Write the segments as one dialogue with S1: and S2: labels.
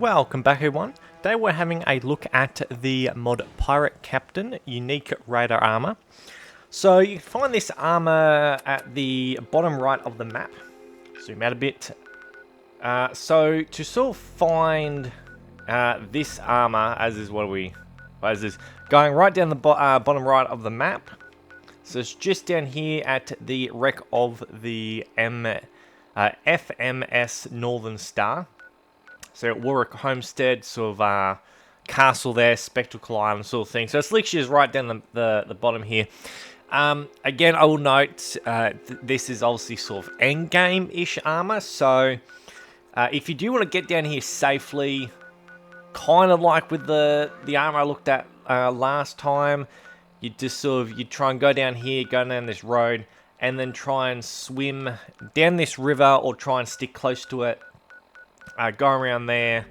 S1: Welcome back everyone. Today we're having a look at the mod Pirate Captain Unique Raider Armor. So you can find this armor at the bottom right of the map. Zoom out a bit. So to sort of find this armor, as is going right down the bottom right of the map. So it's just down here at the wreck of the FMS Northern Star. So Warwick Homestead, sort of castle there, Spectacle Island sort of thing. So it's literally just right down the bottom here. Again, I will note this is obviously sort of endgame-ish armor. So if you do want to get down here safely, kind of like with the armor I looked at last time, you try and go down here, go down this road, and then try and swim down this river or try and stick close to it. Go around there,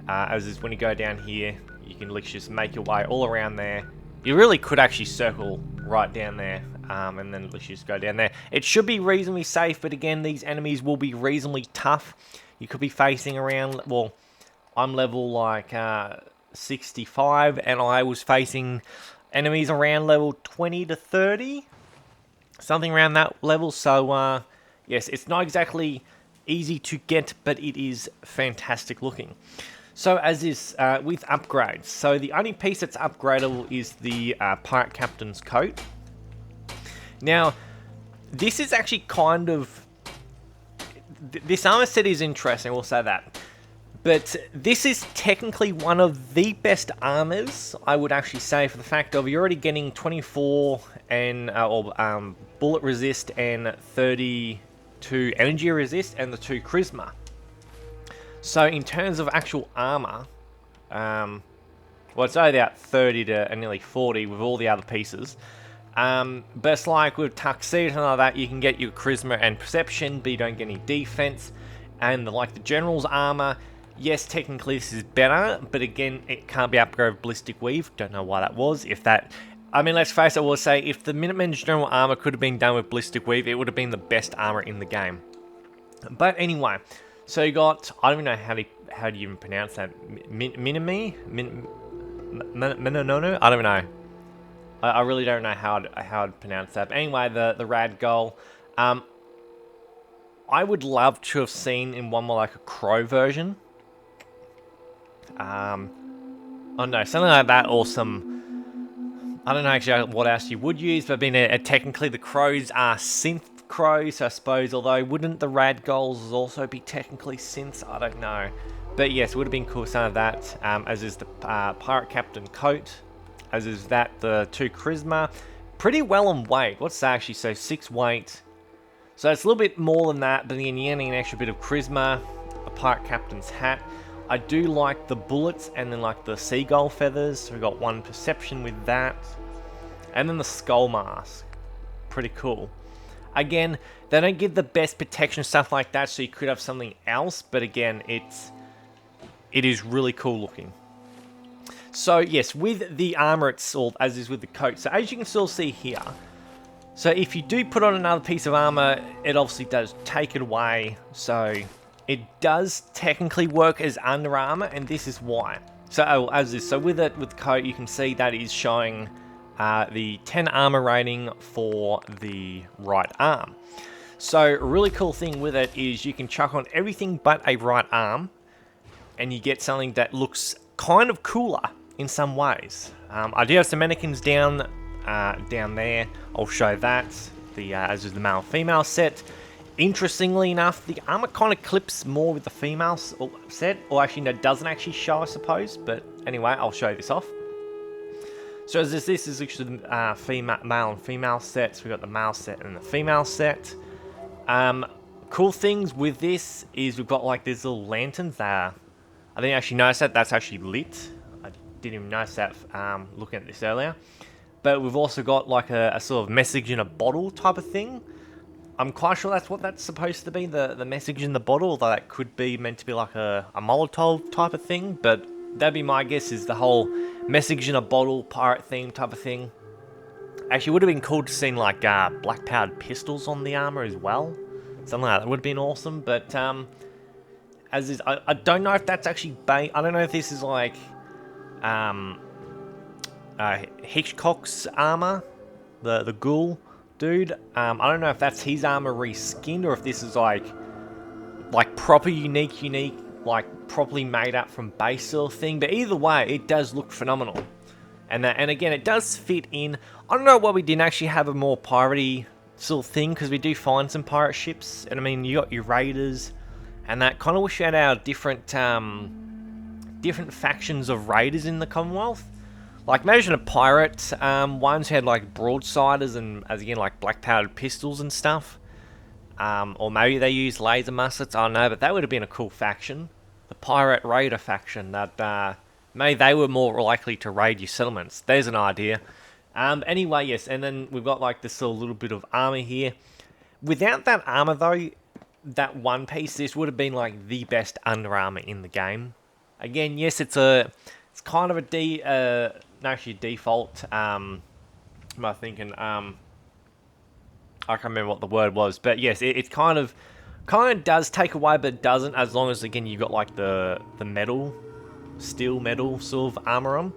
S1: as is when you go down here, you can literally just make your way all around there. You really could actually circle right down there, and then literally just go down there. It should be reasonably safe, but again, these enemies will be reasonably tough. You could be facing around, well, I'm level like 65, and I was facing enemies around level 20 to 30, something around that level. So yes, it's not exactly easy to get, but it is fantastic looking. So as is with upgrades, so the only piece that's upgradable is the Pirate Captain's coat. Now, this is actually kind of, this armor set is interesting, we'll say that. But this is technically one of the best armors, I would actually say, for the fact of you're already getting 24 and bullet resist and 32 energy resist and the 2 charisma. So in terms of actual armor, well, it's only about 30 to nearly 40 with all the other pieces. But it's like with tuxedo and all that, you can get your charisma and perception, but you don't get any defense. And like the general's armor, yes, technically this is better, but again, it can't be upgraded with ballistic weave. Don't know why that was. I mean, let's face it, I will say, if the Minutemen's general armor could have been done with ballistic weave, it would have been the best armor in the game. But anyway, so you got, I don't even know how do you even pronounce that, Minimi? Minonono? I don't know. I really don't know how I'd pronounce that. But anyway, the rad goal. I would love to have seen in one more like a crow version. Oh no, something like that, or some, I don't know actually what else you would use, but technically the crows are synth crows, so I suppose, although wouldn't the rad goals also be technically synths? I don't know. But yes, it would have been cool, some of that, as is the Pirate Captain coat, as is that, the 2 charisma. Pretty well on weight. What's that actually? So 6 weight. So it's a little bit more than that, but then you're getting an extra bit of charisma, a Pirate Captain's hat. I do like the bullets and then like the seagull feathers. So we got 1 perception with that. And then the skull mask. Pretty cool. Again, they don't give the best protection, stuff like that, so you could have something else. But again, it is really cool looking. So yes, with the armor itself, as is with the coat. So as you can still see here, so if you do put on another piece of armor, it obviously does take it away. So it does technically work as under armor, and this is why. So so with the coat, you can see that is showing the 10 armor rating for the right arm. So a really cool thing with it is you can chuck on everything but a right arm, and you get something that looks kind of cooler in some ways. I do have some mannequins down there. I'll show that. As is the male-female set. Interestingly enough, the armor kind of clips more with the female set, or actually no, doesn't actually show, I suppose. But anyway, I'll show this off. So as this is actually the male and female sets. We've got the male set and the female set. Cool things with this is we've got like these little lanterns that I didn't actually notice that's actually lit. I didn't even notice that looking at this earlier. But we've also got like a sort of message in a bottle type of thing. I'm quite sure that's what that's supposed to be, the message in the bottle, although that could be meant to be like a Molotov type of thing, but that'd be my guess, is the whole message in a bottle pirate theme type of thing. Actually, it would have been cool to see like black powdered pistols on the armor as well. Something like that would have been awesome, but as is, I don't know if that's actually I don't know if this is like Hitchcock's armor, the ghoul dude. I don't know if that's his armor reskinned or if this is like proper unique, like properly made up from base sort of thing. But either way, it does look phenomenal. And again, it does fit in. I don't know why we didn't actually have a more piratey sort of thing, because we do find some pirate ships. And I mean, you got your raiders, and that kind of wish we had our different factions of raiders in the Commonwealth. Like, imagine a pirate, ones who had like broadsiders and, as again, like black powdered pistols and stuff. Or maybe they use laser muskets, I don't know, but that would have been a cool faction. The pirate raider faction that maybe they were more likely to raid your settlements. There's an idea. Anyway, yes, and then we've got like this little bit of armor here. Without that armor though, that one piece, this would have been like the best Under Armour in the game. Again, yes, it's kind of a default. Am I thinking? I can't remember what the word was, but yes, it kind of does take away, but it doesn't, as long as again you got like the metal. Steel metal sort of armor on.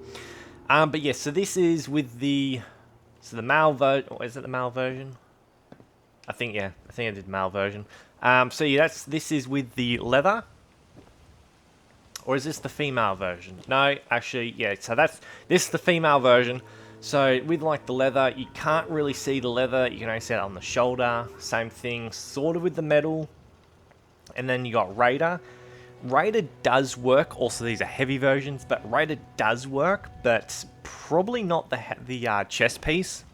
S1: But yes, so this is with the male version. Is it the male version? I think I did male version. So yeah, this is with the leather. Or is this the female version? No, actually, yeah. So this is the female version. So with like the leather, you can't really see the leather. You can only see it on the shoulder. Same thing, sort of with the metal. And then you got Raider. Raider does work. Also, these are heavy versions, but Raider does work, but probably not the chest piece.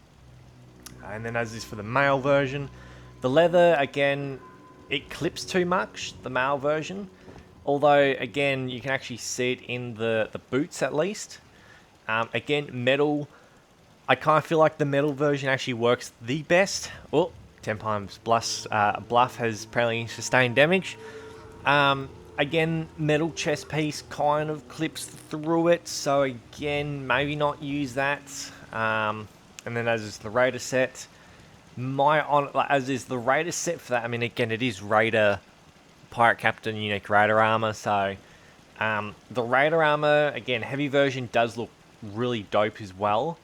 S1: And then as is for the male version, the leather, again, it clips too much, the male version. Although, again, you can actually see it in the boots at least. Again, metal, I kind of feel like the metal version actually works the best. Oh, 10 times bluff has apparently sustained damage. Again, metal chest piece kind of clips through it, so again, maybe not use that. And then as is the Raider set, as is the Raider set for that, I mean, again, it is Raider, Pirate Captain, Unique Raider armor, so the Raider armor, again, heavy version does look really dope as well.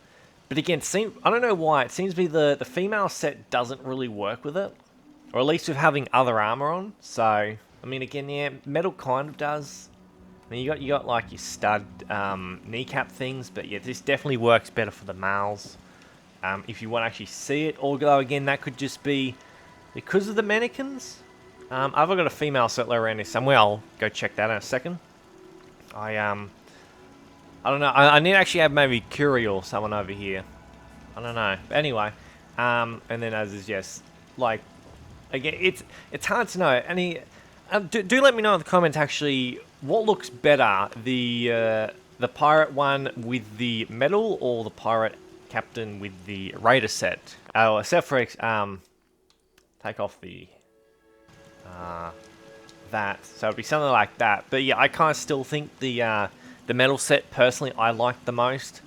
S1: But again, I don't know why, it seems to be the female set doesn't really work with it, or at least with having other armor on, so... I mean, again, yeah, metal kind of does. I mean, you got like your stud kneecap things, but yeah, this definitely works better for the males. If you want to actually see it, although again, that could just be because of the mannequins. I've got a female settler around here somewhere. I'll go check that in a second. I don't know. I need to actually have maybe Curie or someone over here. I don't know. But anyway, and then as is, yes, like again, it's hard to know. Do let me know in the comments actually what looks better, the pirate one with the metal or the pirate captain with the Raider set. Except for take off the that, so it'd be something like that. But yeah, I kind of still think the metal set personally I like the most.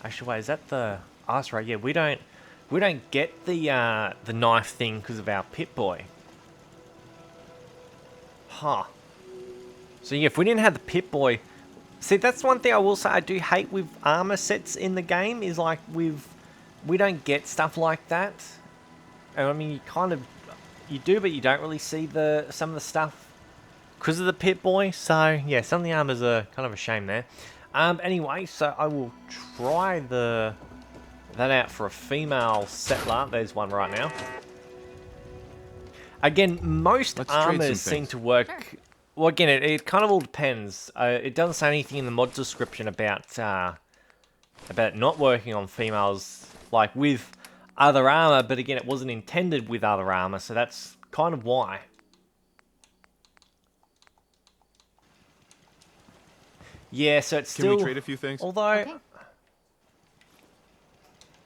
S1: Actually, wait, is that the ice ray? Yeah, we don't get the knife thing because of our Pip-Boy. Huh. So yeah, if we didn't have the Pip-Boy... See, that's one thing I will say I do hate with armor sets in the game, is like we don't get stuff like that. And I mean, you do, but you don't really see some of the stuff because of the Pip-Boy. So yeah, some of the armors are kind of a shame there. Anyway, so I will try that out for a female settler. There's one right now. Again, most armors seem to work... Sure. Well, again, it kind of all depends. It doesn't say anything in the mod description about not working on females, like, with other armor, but again, it wasn't intended with other armor, so that's kind of why. Yeah, so it's still...
S2: Can we trade a few things?
S1: Although... Okay.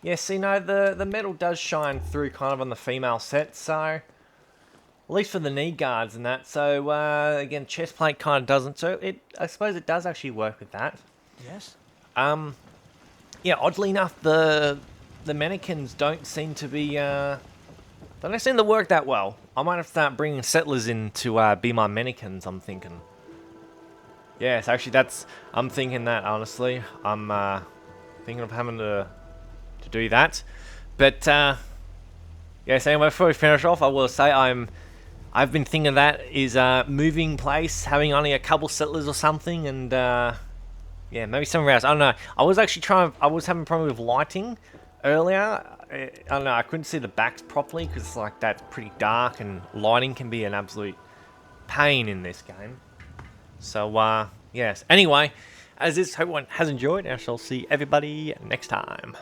S1: Yeah, see, no, the metal does shine through kind of on the female set, so... At least for the knee guards and that. So, again, chest plate kind of doesn't. So, I suppose it does actually work with that.
S3: Yes.
S1: Yeah, oddly enough, the mannequins don't seem to be... they don't seem to work that well. I might have to start bringing settlers in to be my mannequins, I'm thinking. Yes, actually I'm thinking that, honestly. I'm thinking of having to do that. But, yes, anyway, before we finish off, I will say I've been thinking that is moving place, having only a couple settlers or something, and yeah, maybe somewhere else. I don't know. I was having a problem with lighting earlier. I don't know. I couldn't see the backs properly because like that's pretty dark, and lighting can be an absolute pain in this game. So yes. Anyway, as this, hope everyone has enjoyed. I shall see everybody next time.